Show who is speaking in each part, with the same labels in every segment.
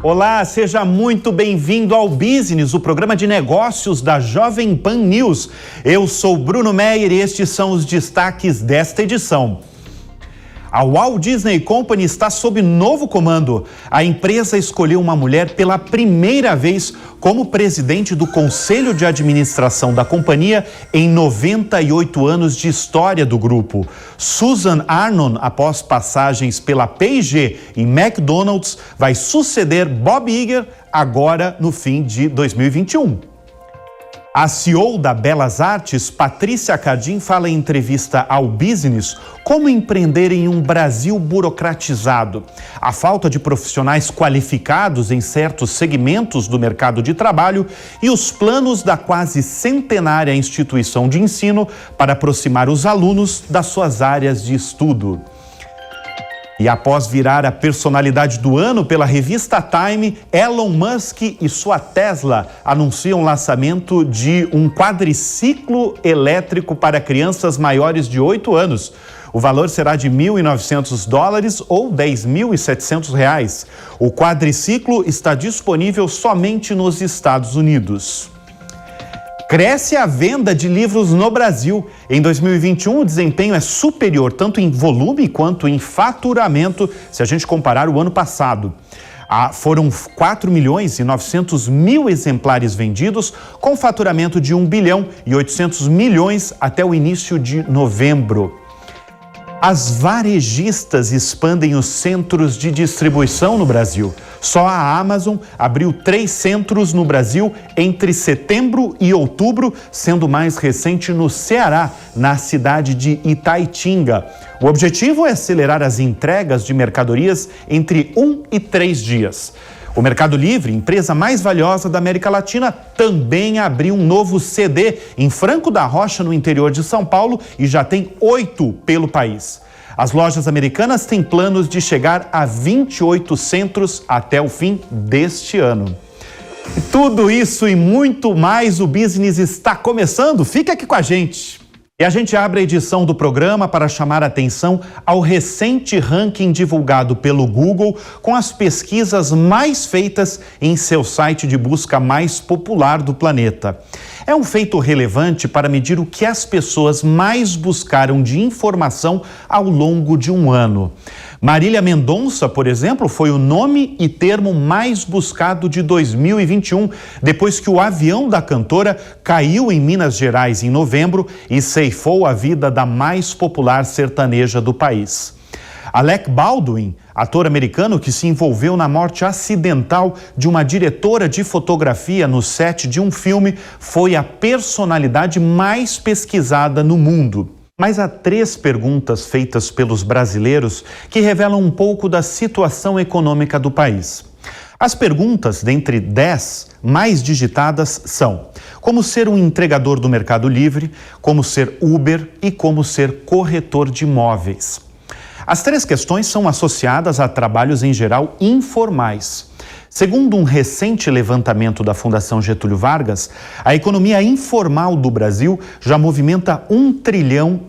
Speaker 1: Olá, seja muito bem-vindo ao Business, o programa de negócios da Jovem Pan News. Eu sou Bruno Meyer e estes são os destaques desta edição. A Walt Disney Company está sob novo comando. A empresa escolheu uma mulher pela primeira vez como presidente do Conselho de Administração da companhia em 98 anos de história do grupo. Susan Arnon, após passagens pela P&G e McDonald's, vai suceder Bob Iger agora no fim de 2021. A CEO da Belas Artes, Patrícia Cardim, fala em entrevista ao Business como empreender em um Brasil burocratizado. A falta de profissionais qualificados em certos segmentos do mercado de trabalho e os planos da quase centenária instituição de ensino para aproximar os alunos das suas áreas de estudo. E após virar a personalidade do ano pela revista Time, Elon Musk e sua Tesla anunciam o lançamento de um quadriciclo elétrico para crianças maiores de 8 anos. O valor será de $1.900 ou R$10.700. O quadriciclo está disponível somente nos Estados Unidos. Cresce a venda de livros no Brasil. Em 2021, o desempenho é superior tanto em volume quanto em faturamento, se a gente comparar o ano passado. Foram 4.900.000 exemplares vendidos, com faturamento de 1.8 bilhão até o início de novembro. As varejistas expandem os centros de distribuição no Brasil. Só a Amazon abriu 3 centros no Brasil entre setembro e outubro, sendo o mais recente no Ceará, na cidade de Itaitinga. O objetivo é acelerar as entregas de mercadorias entre 1 e 3 dias. O Mercado Livre, empresa mais valiosa da América Latina, também abriu um novo CD em Franco da Rocha, no interior de São Paulo, e já tem 8 pelo país. As lojas americanas têm planos de chegar a 28 centros até o fim deste ano. Tudo isso e muito mais, o Business está começando. Fica aqui com a gente. E a gente abre a edição do programa para chamar a atenção ao recente ranking divulgado pelo Google com as pesquisas mais feitas em seu site de busca mais popular do planeta. É um feito relevante para medir o que as pessoas mais buscaram de informação ao longo de um ano. Marília Mendonça, por exemplo, foi o nome e termo mais buscado de 2021, depois que o avião da cantora caiu em Minas Gerais em novembro e ceifou a vida da mais popular sertaneja do país. Alec Baldwin, ator americano que se envolveu na morte acidental de uma diretora de fotografia no set de um filme, foi a personalidade mais pesquisada no mundo. Mas há 3 perguntas feitas pelos brasileiros que revelam um pouco da situação econômica do país. As perguntas, dentre 10 mais digitadas, são: como ser um entregador do Mercado Livre, como ser Uber e como ser corretor de imóveis. As 3 questões são associadas a trabalhos em geral informais. Segundo um recente levantamento da Fundação Getúlio Vargas, a economia informal do Brasil já movimenta R$1,3 trilhão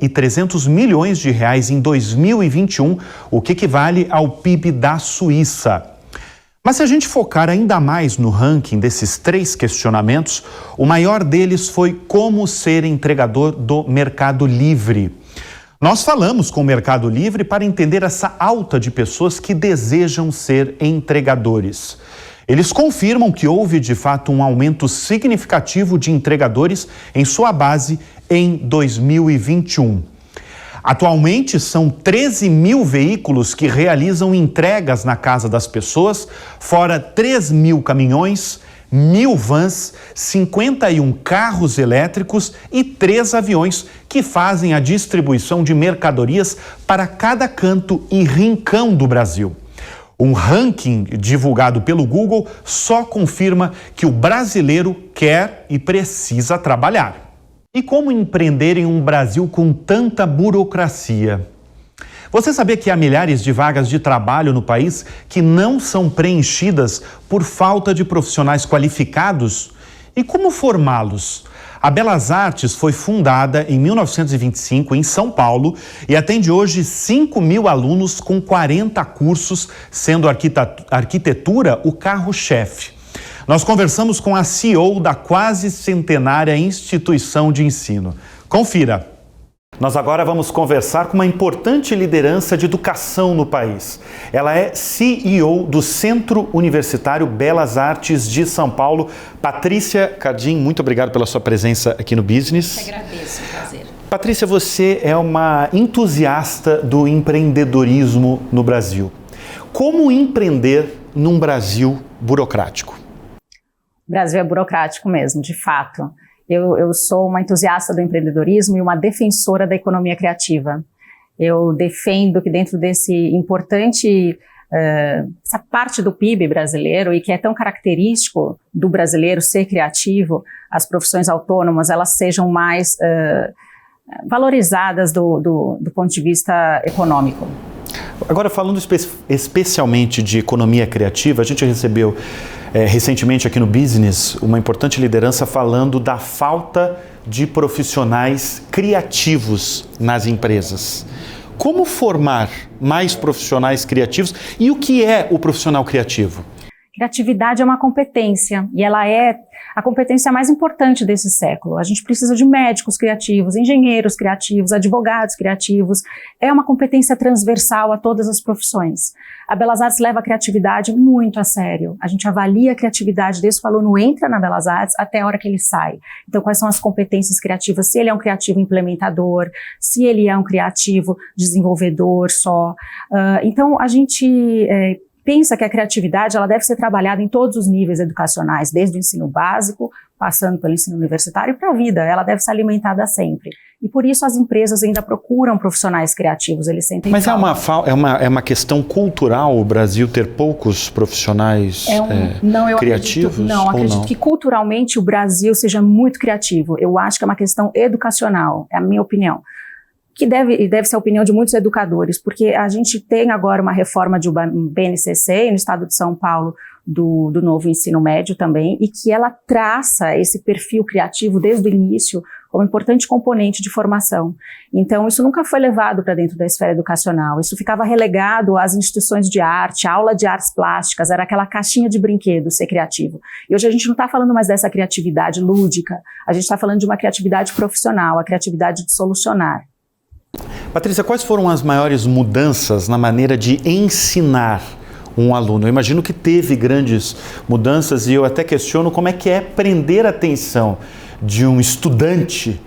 Speaker 1: em 2021, o que equivale ao PIB da Suíça. Mas se a gente focar ainda mais no ranking desses 3 questionamentos, o maior deles foi como ser entregador do Mercado Livre. Nós falamos com o Mercado Livre para entender essa alta de pessoas que desejam ser entregadores. Eles confirmam que houve, de fato, um aumento significativo de entregadores em sua base em 2021. Atualmente, são 13 mil veículos que realizam entregas na casa das pessoas, fora 3 mil caminhões, 1.000 vans, 51 carros elétricos e 3 aviões que fazem a distribuição de mercadorias para cada canto e rincão do Brasil. Um ranking divulgado pelo Google só confirma que o brasileiro quer e precisa trabalhar. E como empreender em um Brasil com tanta burocracia? Você sabia que há milhares de vagas de trabalho no país que não são preenchidas por falta de profissionais qualificados? E como formá-los? A Belas Artes foi fundada em 1925 em São Paulo e atende hoje 5.000 alunos com 40 cursos, sendo a arquitetura o carro-chefe. Nós conversamos com a CEO da quase centenária instituição de ensino. Confira. Nós agora vamos conversar com uma importante liderança de educação no país. Ela é CEO do Centro Universitário Belas Artes de São Paulo. Patrícia Cardim, muito obrigado pela sua presença aqui no Business.
Speaker 2: Eu agradeço, prazer.
Speaker 1: Patrícia, você é uma entusiasta do empreendedorismo no Brasil. Como empreender num Brasil burocrático?
Speaker 2: O Brasil é burocrático mesmo, de fato. Eu sou uma entusiasta do empreendedorismo e uma defensora da economia criativa. Eu defendo que dentro desse importante, essa parte do PIB brasileiro e que é tão característico do brasileiro ser criativo, as profissões autônomas, elas sejam mais valorizadas do ponto de vista econômico.
Speaker 1: Agora, falando especialmente de economia criativa, a gente recebeu recentemente aqui no Business uma importante liderança falando da falta de profissionais criativos nas empresas. Como formar mais profissionais criativos e o que é o profissional criativo?
Speaker 2: Criatividade é uma competência e ela é a competência mais importante desse século. A gente precisa de médicos criativos, engenheiros criativos, advogados criativos. É uma competência transversal a todas as profissões. A Belas Artes leva a criatividade muito a sério. A gente avalia a criatividade desde que o aluno entra na Belas Artes até a hora que ele sai. Então, quais são as competências criativas? Se ele é um criativo implementador, se ele é um criativo desenvolvedor só. Então, a gente pensa que a criatividade ela deve ser trabalhada em todos os níveis educacionais, desde o ensino básico, passando pelo ensino universitário para a vida. Ela deve ser alimentada sempre. E por isso as empresas ainda procuram profissionais criativos, eles sentem
Speaker 1: Mas
Speaker 2: falta.
Speaker 1: é uma questão cultural o Brasil ter poucos profissionais criativos?
Speaker 2: Acredito que culturalmente o Brasil seja muito criativo. Eu acho que é uma questão educacional, é a minha opinião. Que deve ser a opinião de muitos educadores, porque a gente tem agora uma reforma de BNCC no estado de São Paulo do novo ensino médio também, e que ela traça esse perfil criativo desde o início como importante componente de formação. Então, isso nunca foi levado para dentro da esfera educacional, isso ficava relegado às instituições de arte, a aula de artes plásticas, era aquela caixinha de brinquedos ser criativo. E hoje a gente não está falando mais dessa criatividade lúdica, a gente está falando de uma criatividade profissional, a criatividade de solucionar.
Speaker 1: Patrícia, quais foram as maiores mudanças na maneira de ensinar um aluno? Eu imagino que teve grandes mudanças e eu até questiono como é que é prender a atenção de um estudante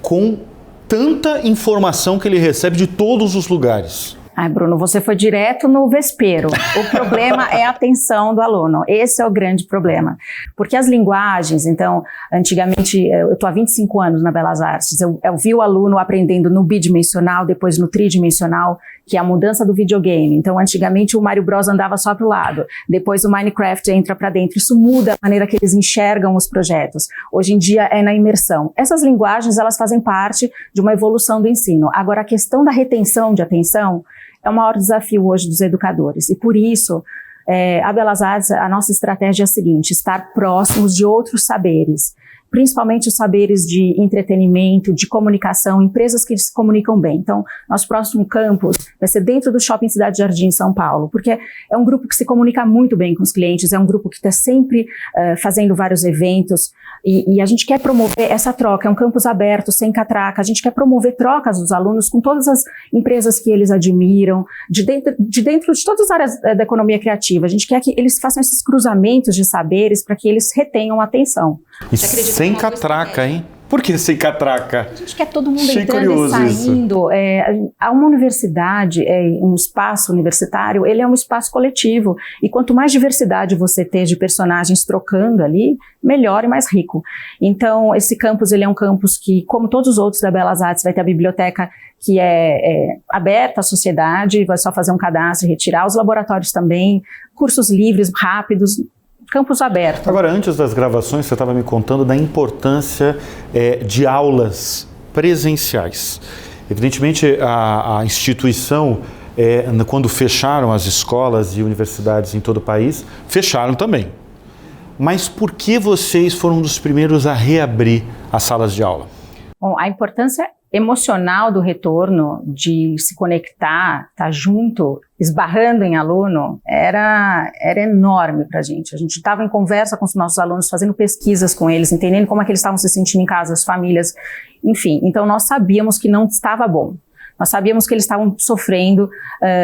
Speaker 1: com tanta informação que ele recebe de todos os lugares.
Speaker 2: Ai, Bruno, você foi direto no vespeiro. O problema é a atenção do aluno. Esse é o grande problema. Porque as linguagens, então, antigamente, eu estou há 25 anos na Belas Artes, eu vi o aluno aprendendo no bidimensional, depois no tridimensional, que é a mudança do videogame. Então, antigamente, o Mario Bros andava só para o lado, depois o Minecraft entra para dentro. Isso muda a maneira que eles enxergam os projetos. Hoje em dia é na imersão. Essas linguagens, elas fazem parte de uma evolução do ensino. Agora, a questão da retenção de atenção é o maior desafio hoje dos educadores. E por isso, a Belas Artes, a nossa estratégia é a seguinte: estar próximos de outros saberes, principalmente os saberes de entretenimento, de comunicação, empresas que se comunicam bem. Então, nosso próximo campus vai ser dentro do Shopping Cidade Jardim, em São Paulo, porque é um grupo que se comunica muito bem com os clientes, é um grupo que está sempre fazendo vários eventos, e a gente quer promover essa troca. É um campus aberto, sem catraca, a gente quer promover trocas dos alunos com todas as empresas que eles admiram, de dentro de todas as áreas da economia criativa. A gente quer que eles façam esses cruzamentos de saberes para que eles retenham a atenção.
Speaker 1: E sem catraca, hein? Por que sem catraca?
Speaker 2: A gente quer todo mundo entrando e saindo. Uma universidade, um espaço universitário, ele é um espaço coletivo. E quanto mais diversidade você ter de personagens trocando ali, melhor e mais rico. Então, esse campus, ele é um campus que, como todos os outros da Belas Artes, vai ter a biblioteca que é aberta à sociedade, vai só fazer um cadastro e retirar. Os laboratórios também, cursos livres, rápidos, campus aberto.
Speaker 1: Agora, antes das gravações, você estava me contando da importância de aulas presenciais. Evidentemente, a instituição, quando fecharam as escolas e universidades em todo o país, fecharam também. Mas por que vocês foram um dos primeiros a reabrir as salas de aula?
Speaker 2: Bom, a importância emocional do retorno, de se conectar, estar junto, esbarrando em aluno, era enorme para a gente. A gente estava em conversa com os nossos alunos, fazendo pesquisas com eles, entendendo como é que eles estavam se sentindo em casa, as famílias, enfim. Então nós sabíamos que não estava bom. Nós sabíamos que eles estavam sofrendo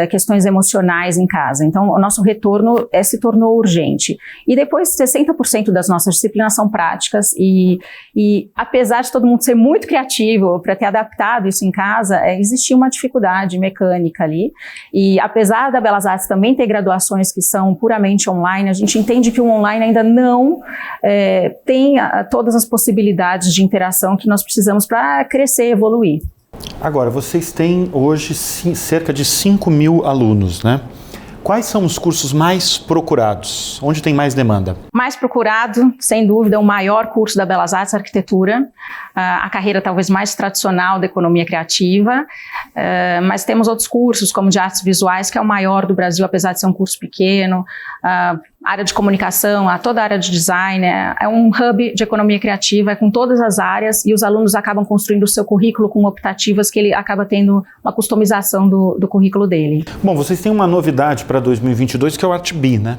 Speaker 2: questões emocionais em casa. Então, o nosso retorno se tornou urgente. E depois, 60% das nossas disciplinas são práticas e apesar de todo mundo ser muito criativo para ter adaptado isso em casa, existia uma dificuldade mecânica ali. E apesar da Belas Artes também ter graduações que são puramente online, a gente entende que o online ainda não tem todas as possibilidades de interação que nós precisamos para crescer e evoluir.
Speaker 1: Agora, vocês têm hoje cerca de 5.000 alunos, né? Quais são os cursos mais procurados? Onde tem mais demanda?
Speaker 2: Mais procurado, sem dúvida, o maior curso da Belas Artes, Arquitetura, a carreira talvez mais tradicional da economia criativa, mas temos outros cursos, como de artes visuais, que é o maior do Brasil, apesar de ser um curso pequeno, área de comunicação, toda a área de design, é um hub de economia criativa, é com todas as áreas, e os alunos acabam construindo o seu currículo com optativas que ele acaba tendo uma customização do currículo dele.
Speaker 1: Bom, vocês têm uma novidade para 2022 que é o ArtBee, né?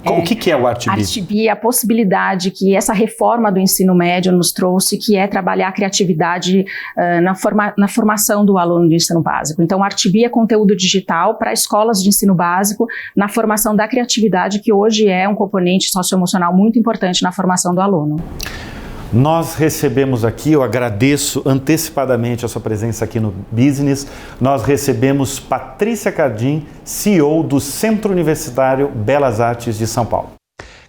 Speaker 1: O que é o ArtBee?
Speaker 2: ArtBee é a possibilidade que essa reforma do ensino médio nos trouxe, que é trabalhar a criatividade na formação do aluno do ensino básico. Então, o ArtBee é conteúdo digital para escolas de ensino básico na formação da criatividade, que hoje é um componente socioemocional muito importante na formação do aluno.
Speaker 1: Nós recebemos aqui, eu agradeço antecipadamente a sua presença aqui no Business, nós recebemos Patrícia Cardim, CEO do Centro Universitário Belas Artes de São Paulo.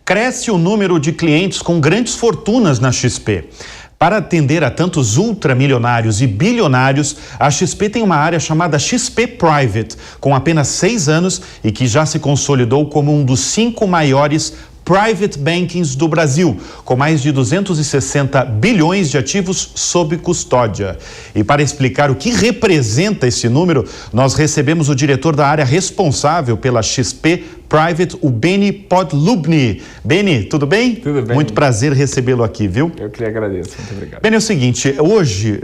Speaker 1: Cresce o número de clientes com grandes fortunas na XP. Para atender a tantos ultramilionários e bilionários, a XP tem uma área chamada XP Private, com apenas 6 anos e que já se consolidou como um dos 5 maiores private bankings do Brasil, com mais de 260 bilhões de ativos sob custódia. E para explicar o que representa esse número, nós recebemos o diretor da área responsável pela XP Private, o Beni Podlubny. Beni, tudo bem?
Speaker 3: Tudo bem.
Speaker 1: Muito prazer recebê-lo aqui, viu?
Speaker 3: Eu que lhe agradeço, muito obrigado.
Speaker 1: Beni, é o seguinte, hoje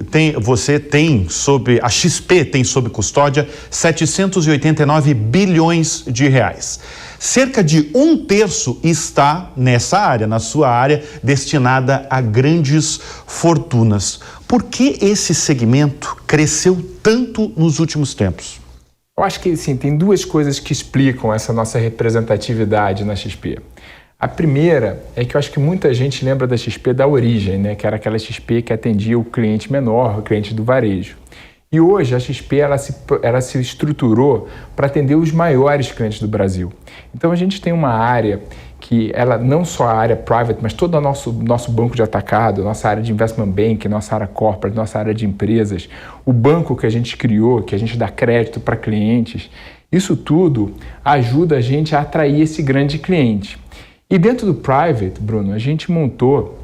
Speaker 1: a XP tem sob custódia 789 bilhões de reais. Cerca de 1/3 está nessa área, na sua área, destinada a grandes fortunas. Por que esse segmento cresceu tanto nos últimos tempos?
Speaker 3: Eu acho que, sim, tem duas coisas que explicam essa nossa representatividade na XP. A primeira é que eu acho que muita gente lembra da XP da origem, né? Que era aquela XP que atendia o cliente menor, o cliente do varejo. E hoje a XP ela se estruturou para atender os maiores clientes do Brasil. Então a gente tem uma área que ela não só a área private, mas todo o nosso banco de atacado, nossa área de investment bank, nossa área corporate, nossa área de empresas, o banco que a gente criou, que a gente dá crédito para clientes, isso tudo ajuda a gente a atrair esse grande cliente. E dentro do private, Bruno, a gente montou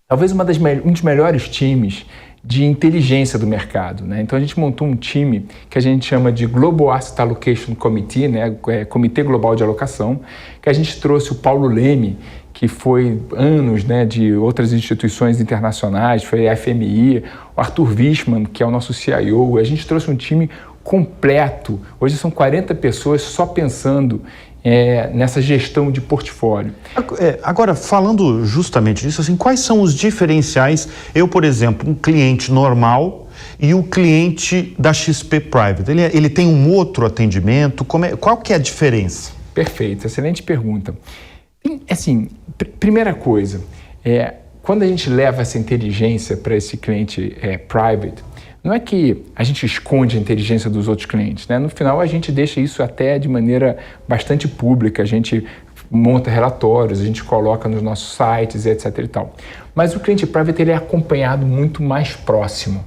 Speaker 3: talvez um dos melhores times de inteligência do mercado, né? Então a gente montou um time que a gente chama de Global Asset Allocation Committee, né? Comitê Global de Alocação, que a gente trouxe o Paulo Leme, que foi anos, né, de outras instituições internacionais, foi a FMI, o Arthur Wichmann, que é o nosso CIO. A gente trouxe um time completo. Hoje são 40 pessoas só pensando nessa gestão de portfólio.
Speaker 1: Agora, falando justamente disso, assim, quais são os diferenciais? Eu, por exemplo, um cliente normal e o cliente da XP Private, ele tem um outro atendimento? Qual que é a diferença?
Speaker 3: Perfeito, excelente pergunta. Assim, primeira coisa, quando a gente leva essa inteligência para esse cliente private, não é que a gente esconde a inteligência dos outros clientes, né? No final, a gente deixa isso até de maneira bastante pública, a gente monta relatórios, a gente coloca nos nossos sites, etc. e tal. Mas o cliente private ele é acompanhado muito mais próximo,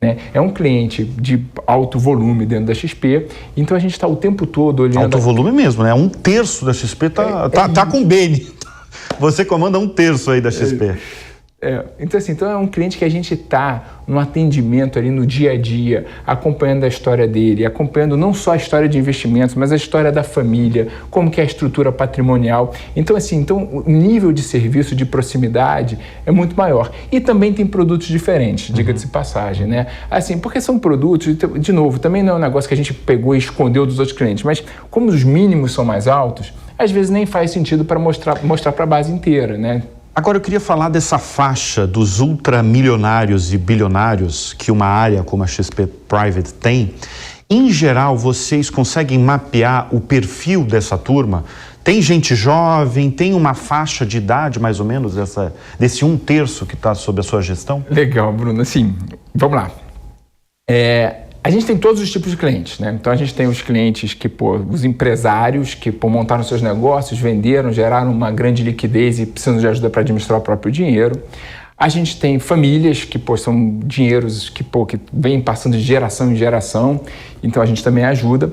Speaker 3: né? É um cliente de alto volume dentro da XP, então a gente está o tempo todo olhando...
Speaker 1: Alto volume mesmo, né? 1/3 da XP tá com o Beni. Você comanda 1/3 aí da XP.
Speaker 3: Então é um cliente que a gente está no atendimento ali no dia a dia, acompanhando a história dele, acompanhando não só a história de investimentos, mas a história da família, como que é a estrutura patrimonial. Então o nível de serviço, de proximidade é muito maior. E também tem produtos diferentes, diga-se de passagem, né? Assim, porque são produtos, de novo, também não é um negócio que a gente pegou e escondeu dos outros clientes, mas como os mínimos são mais altos, às vezes nem faz sentido para mostrar para a base inteira, né?
Speaker 1: Agora eu queria falar dessa faixa dos ultramilionários e bilionários que uma área como a XP Private tem. Em geral, vocês conseguem mapear o perfil dessa turma? Tem gente jovem, tem uma faixa de idade mais ou menos desse 1/3 que está sob a sua gestão?
Speaker 3: Legal, Bruno. Assim, vamos lá. A gente tem todos os tipos de clientes, né? Então a gente tem os clientes os empresários que montaram seus negócios, venderam, geraram uma grande liquidez e precisam de ajuda para administrar o próprio dinheiro. A gente tem famílias que são dinheiros que vêm passando de geração em geração, então a gente também ajuda.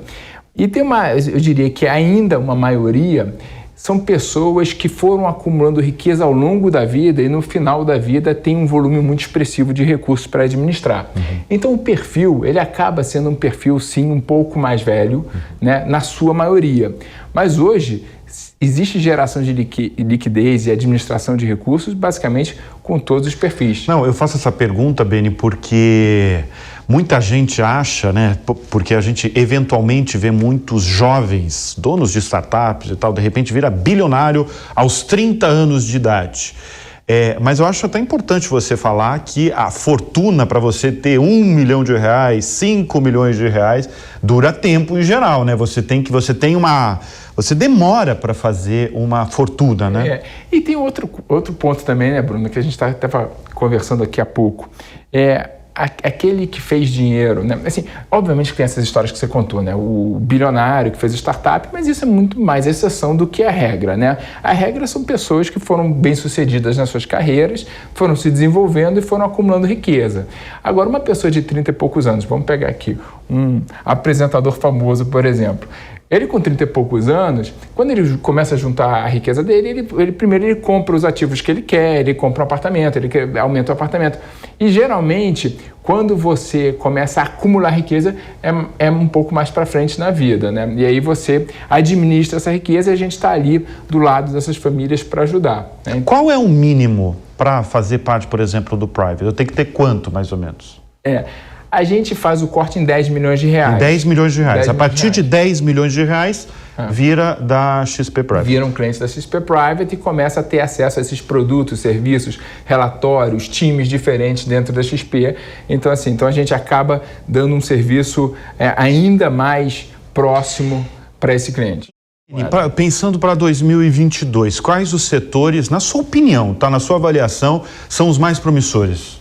Speaker 3: E tem eu diria que ainda uma maioria são pessoas que foram acumulando riqueza ao longo da vida e no final da vida tem um volume muito expressivo de recursos para administrar. Então o perfil, ele acaba sendo um perfil sim um pouco mais velho, né, na sua maioria. Mas hoje existe geração de liquidez e administração de recursos basicamente com todos os perfis.
Speaker 1: Não, eu faço essa pergunta, Beni, porque muita gente acha, né, porque a gente eventualmente vê muitos jovens, donos de startups e tal, de repente vira bilionário aos 30 anos de idade. Mas eu acho até importante você falar que a fortuna para você ter R$1 milhão, R$5 milhões, dura tempo em geral, né? Você demora para fazer uma fortuna, né?
Speaker 3: E tem outro ponto também, né, Bruno, que a gente estava conversando aqui há pouco. Aquele que fez dinheiro, né? Assim, obviamente que tem essas histórias que você contou, né? O bilionário que fez startup, mas isso é muito mais exceção do que a regra, né? A regra são pessoas que foram bem-sucedidas nas suas carreiras, foram se desenvolvendo e foram acumulando riqueza. Agora, uma pessoa de 30 e poucos anos, vamos pegar aqui um apresentador famoso, por exemplo. Ele com 30 e poucos anos, quando ele começa a juntar a riqueza dele, primeiro ele compra os ativos que ele quer, ele compra um apartamento, ele aumenta o apartamento. E geralmente, quando você começa a acumular riqueza, é um pouco mais para frente na vida, né? E aí você administra essa riqueza e a gente está ali do lado dessas famílias para ajudar, né?
Speaker 1: Qual é o mínimo para fazer parte, por exemplo, do Private? Eu tenho que ter quanto, mais ou menos?
Speaker 3: A gente faz o corte em R$10 milhões. Em
Speaker 1: 10 milhões de reais. A partir de R$10 milhões, vira da XP Private.
Speaker 3: Vira um cliente da XP Private e começa a ter acesso a esses produtos, serviços, relatórios, times diferentes dentro da XP. Então, a gente acaba dando um serviço ainda mais próximo para esse cliente.
Speaker 1: Pensando para 2022, quais os setores, na sua opinião, na sua avaliação, são os mais promissores?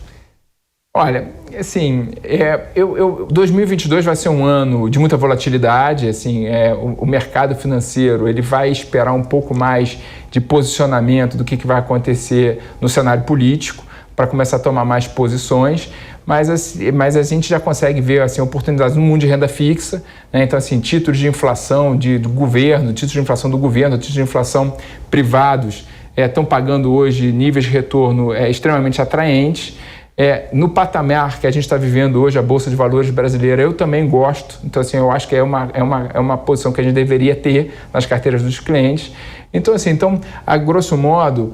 Speaker 3: Olha, assim, 2022 vai ser um ano de muita volatilidade, assim, o mercado financeiro ele vai esperar um pouco mais de posicionamento do que vai acontecer no cenário político para começar a tomar mais posições, mas a gente já consegue ver assim, oportunidades no mundo de renda fixa, né? Então, assim, títulos de inflação do governo, títulos de inflação do governo, títulos de inflação privados estão pagando hoje níveis de retorno extremamente atraentes. No patamar que a gente está vivendo hoje, a Bolsa de Valores brasileira, eu também gosto. Então, assim, eu acho que é uma posição que a gente deveria ter nas carteiras dos clientes. Então, a grosso modo,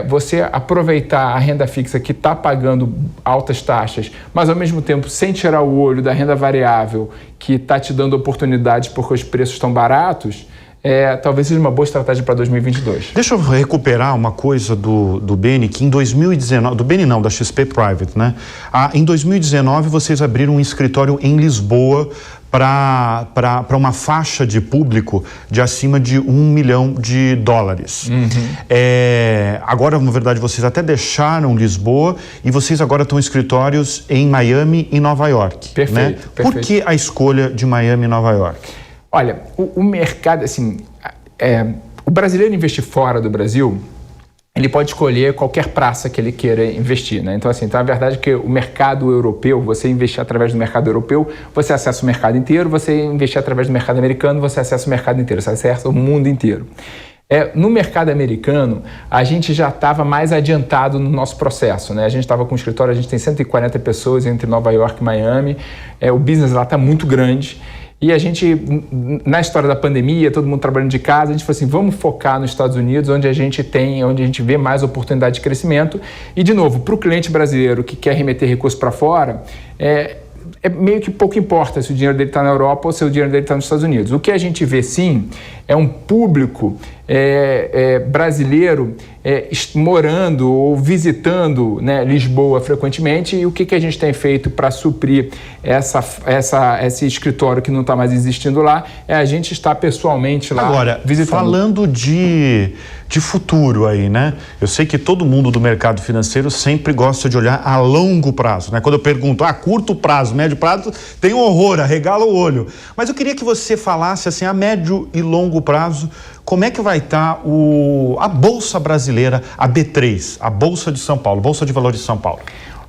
Speaker 3: você aproveitar a renda fixa que está pagando altas taxas, mas ao mesmo tempo sem tirar o olho da renda variável que está te dando oportunidades porque os preços estão baratos, talvez seja uma boa estratégia para 2022.
Speaker 1: Deixa eu recuperar uma coisa do Beni, que em 2019, do Beni não, da XP Private, né? Em 2019 vocês abriram um escritório em Lisboa para uma faixa de público de acima de $1 milhão. Agora, na verdade, vocês até deixaram Lisboa e vocês agora estão em escritórios em Miami e Nova York.
Speaker 3: Perfeito,
Speaker 1: né?
Speaker 3: perfeito.
Speaker 1: Por que a escolha de Miami e Nova York?
Speaker 3: Olha, o mercado, assim, o brasileiro investir fora do Brasil, ele pode escolher qualquer praça que ele queira investir, né? Então, a verdade é que o mercado europeu, você investir através do mercado europeu, você acessa o mercado inteiro, você investir através do mercado americano, você acessa o mercado inteiro, você acessa o mundo inteiro. No mercado americano, a gente já estava mais adiantado no nosso processo, né? A gente estava com o escritório, a gente tem 140 pessoas entre Nova York e Miami, o business lá está muito grande. E a gente, na história da pandemia, todo mundo trabalhando de casa, a gente falou assim, vamos focar nos Estados Unidos, onde a gente vê mais oportunidade de crescimento. E, de novo, para o cliente brasileiro que quer remeter recursos para fora, meio que pouco importa se o dinheiro dele está na Europa ou se o dinheiro dele está nos Estados Unidos. O que a gente vê, sim, é um público brasileiro morando ou visitando, né, Lisboa frequentemente. E o que a gente tem feito para suprir esse escritório que não está mais existindo lá é a gente estar pessoalmente lá.
Speaker 1: Agora, visitando. Falando de futuro aí, né? Eu sei que todo mundo do mercado financeiro sempre gosta de olhar a longo prazo, né? Quando eu pergunto, curto prazo, médio prazo, tem um horror, arregala o olho. Mas eu queria que você falasse assim, a médio e longo prazo, como é que vai estar a Bolsa Brasileira, a B3, a Bolsa de São Paulo, Bolsa de Valores de São Paulo?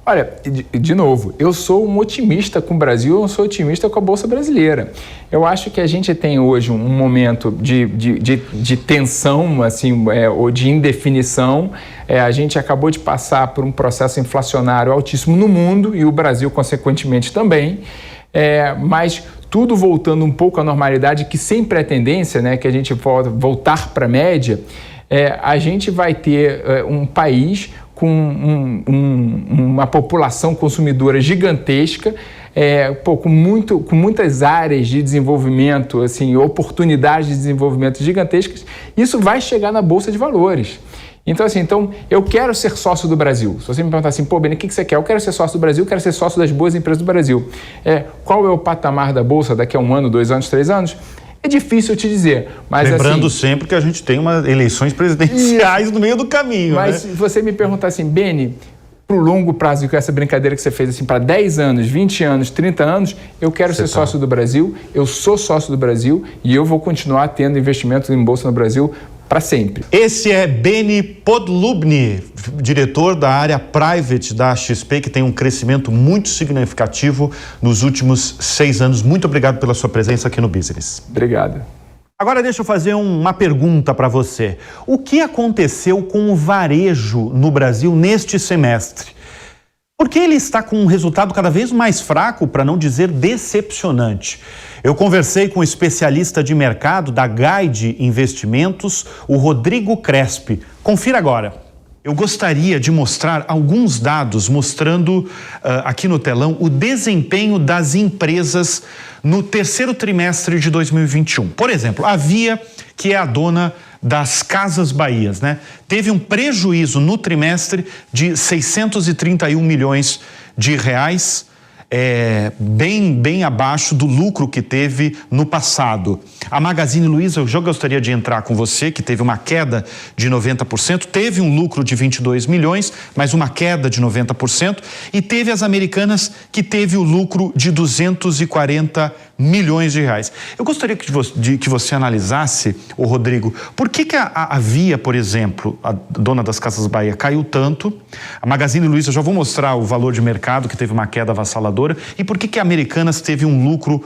Speaker 3: Olha, de novo, eu sou um otimista com o Brasil, eu sou otimista com a Bolsa Brasileira. Eu acho que a gente tem hoje um momento de tensão, assim, ou de indefinição. A gente acabou de passar por um processo inflacionário altíssimo no mundo e o Brasil, consequentemente, também. Mas tudo voltando um pouco à normalidade, que sempre é tendência, né, que a gente voltar para a média, a gente vai ter um país com uma população consumidora gigantesca, com muitas áreas de desenvolvimento, assim, oportunidades de desenvolvimento gigantescas. Isso vai chegar na Bolsa de Valores. Então, assim, eu quero ser sócio do Brasil. Se você me perguntar assim, Beni, o que você quer? Eu quero ser sócio do Brasil, quero ser sócio das boas empresas do Brasil. Qual é o patamar da Bolsa daqui a 1 ano, 2 anos, 3 anos? É difícil te dizer, mas
Speaker 1: lembrando
Speaker 3: assim,
Speaker 1: sempre que a gente tem eleições presidenciais no meio do caminho,
Speaker 3: mas
Speaker 1: né?
Speaker 3: Se você me perguntar assim, Beni, para o longo prazo, com essa brincadeira que você fez assim, para 10 anos, 20 anos, 30 anos, eu quero ser sócio do Brasil, eu sou sócio do Brasil e eu vou continuar tendo investimentos em Bolsa no Brasil para sempre.
Speaker 1: Esse é Beni Podlubny, diretor da área private da XP, que tem um crescimento muito significativo nos últimos 6 anos. Muito obrigado pela sua presença aqui no Business.
Speaker 3: Obrigado.
Speaker 1: Agora deixa eu fazer uma pergunta para você. O que aconteceu com o varejo no Brasil neste semestre? Porque ele está com um resultado cada vez mais fraco, para não dizer decepcionante. Eu conversei com o especialista de mercado da Guide Investimentos, o Rodrigo Crespi. Confira agora. Eu gostaria de mostrar alguns dados mostrando aqui no telão o desempenho das empresas no terceiro trimestre de 2021. Por exemplo, a Via, que é a dona das Casas Bahias, né? Teve um prejuízo no trimestre de 631 milhões de reais, bem abaixo do lucro que teve no passado. A Magazine Luiza, eu já gostaria de entrar com você, que teve uma queda de 90%, teve um lucro de 22 milhões, mas uma queda de 90%, e teve as Americanas, que teve o lucro de 240 milhões de reais. Eu gostaria que você analisasse, o Rodrigo, por que a Via, por exemplo, a dona das Casas Bahia, caiu tanto, a Magazine Luiza, já vou mostrar o valor de mercado, que teve uma queda avassaladora, e por que a Americanas teve um lucro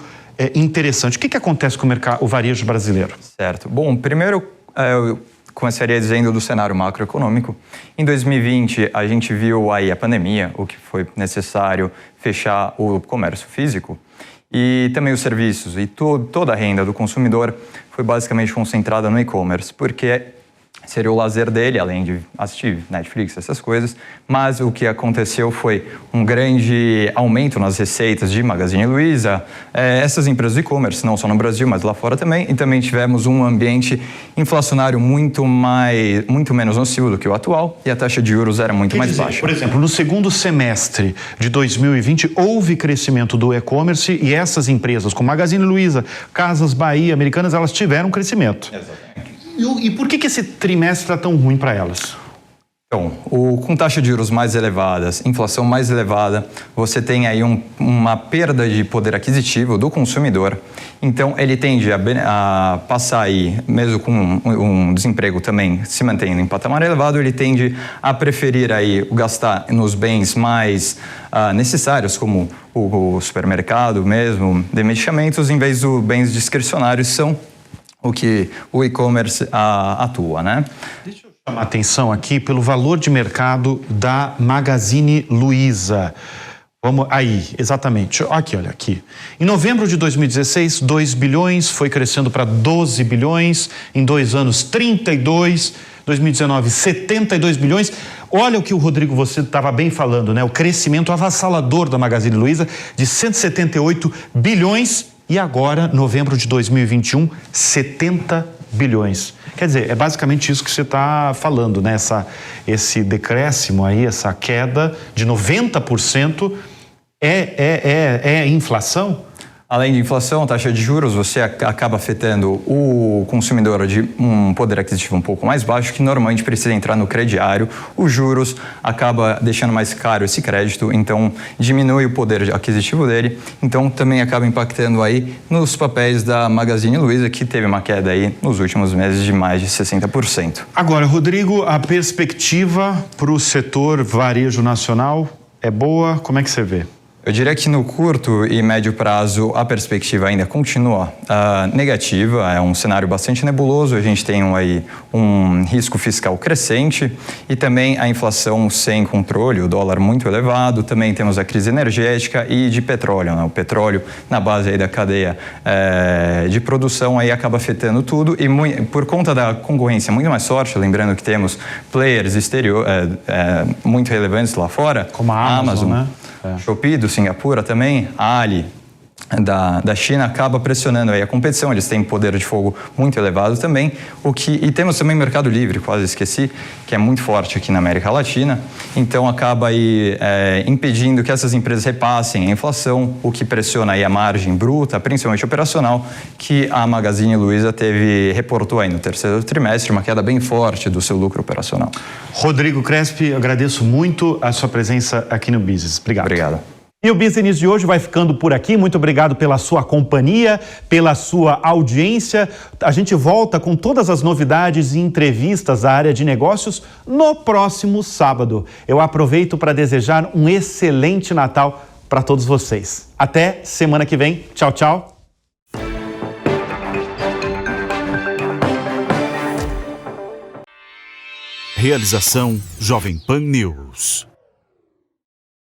Speaker 1: interessante? O que acontece com o varejo brasileiro?
Speaker 4: Certo. Bom, primeiro eu começaria dizendo do cenário macroeconômico. Em 2020, a gente viu aí a pandemia, o que foi necessário fechar o comércio físico, e também os serviços, e toda a renda do consumidor foi basicamente concentrada no e-commerce, porque seria o lazer dele, além de assistir Netflix, essas coisas, mas o que aconteceu foi um grande aumento nas receitas de Magazine Luiza, essas empresas de e-commerce, não só no Brasil, mas lá fora também, e também tivemos um ambiente inflacionário muito menos nocivo do que o atual, e a taxa de juros era muito mais baixa.
Speaker 1: Por exemplo, no segundo semestre de 2020, houve crescimento do e-commerce e essas empresas, como Magazine Luiza, Casas Bahia, Americanas, elas tiveram crescimento.
Speaker 4: Exatamente.
Speaker 1: E por que esse trimestre está tão ruim para elas?
Speaker 4: Então, com taxa de juros mais elevadas, inflação mais elevada, você tem aí uma perda de poder aquisitivo do consumidor. Então, ele tende a passar aí, mesmo com um desemprego também se mantendo em patamar elevado, ele tende a preferir aí gastar nos bens mais necessários, como o supermercado mesmo, de medicamentos, em vez dos bens discricionários, são o que o e-commerce atua, né?
Speaker 1: Deixa eu chamar a atenção aqui pelo valor de mercado da Magazine Luiza. Vamos aí, exatamente. Aqui, olha aqui. Em novembro de 2016, 2 bilhões, foi crescendo para 12 bilhões, em 2 anos 32, 2019 72 bilhões. Olha o que o Rodrigo, você estava bem falando, né? O crescimento avassalador da Magazine Luiza de 178 bilhões e agora, novembro de 2021, 70 bilhões. Quer dizer, é basicamente isso que você está falando, né? Esse decréscimo aí, essa queda de 90%. É inflação?
Speaker 4: Além de inflação, taxa de juros, você acaba afetando o consumidor de um poder aquisitivo um pouco mais baixo, que normalmente precisa entrar no crediário. Os juros acaba deixando mais caro esse crédito, então diminui o poder aquisitivo dele. Então também acaba impactando aí nos papéis da Magazine Luiza, que teve uma queda aí nos últimos meses de mais de 60%.
Speaker 1: Agora, Rodrigo, a perspectiva para o setor varejo nacional é boa? Como é que você vê?
Speaker 4: Eu diria que no curto e médio prazo a perspectiva ainda continua negativa, é um cenário bastante nebuloso, a gente tem aí um risco fiscal crescente e também a inflação sem controle, o dólar muito elevado, também temos a crise energética e de petróleo, né? O petróleo na base aí da cadeia de produção aí acaba afetando tudo e por conta da concorrência muito mais forte, lembrando que temos players muito relevantes lá fora,
Speaker 1: como a Amazon, né?
Speaker 4: Shopee do Singapura também, a Ali da China acaba pressionando aí a competição, eles têm poder de fogo muito elevado também, e temos também Mercado Livre, quase esqueci, que é muito forte aqui na América Latina, então acaba aí impedindo que essas empresas repassem a inflação, o que pressiona aí a margem bruta, principalmente operacional, que a Magazine Luiza reportou aí no terceiro trimestre, uma queda bem forte do seu lucro operacional.
Speaker 1: Rodrigo Crespi, agradeço muito a sua presença aqui no Business. Obrigado.
Speaker 4: Obrigado.
Speaker 1: E o Business de hoje vai ficando por aqui. Muito obrigado pela sua companhia, pela sua audiência. A gente volta com todas as novidades e entrevistas da área de negócios no próximo sábado. Eu aproveito para desejar um excelente Natal para todos vocês. Até semana que vem. Tchau, tchau.
Speaker 5: Realização Jovem Pan News.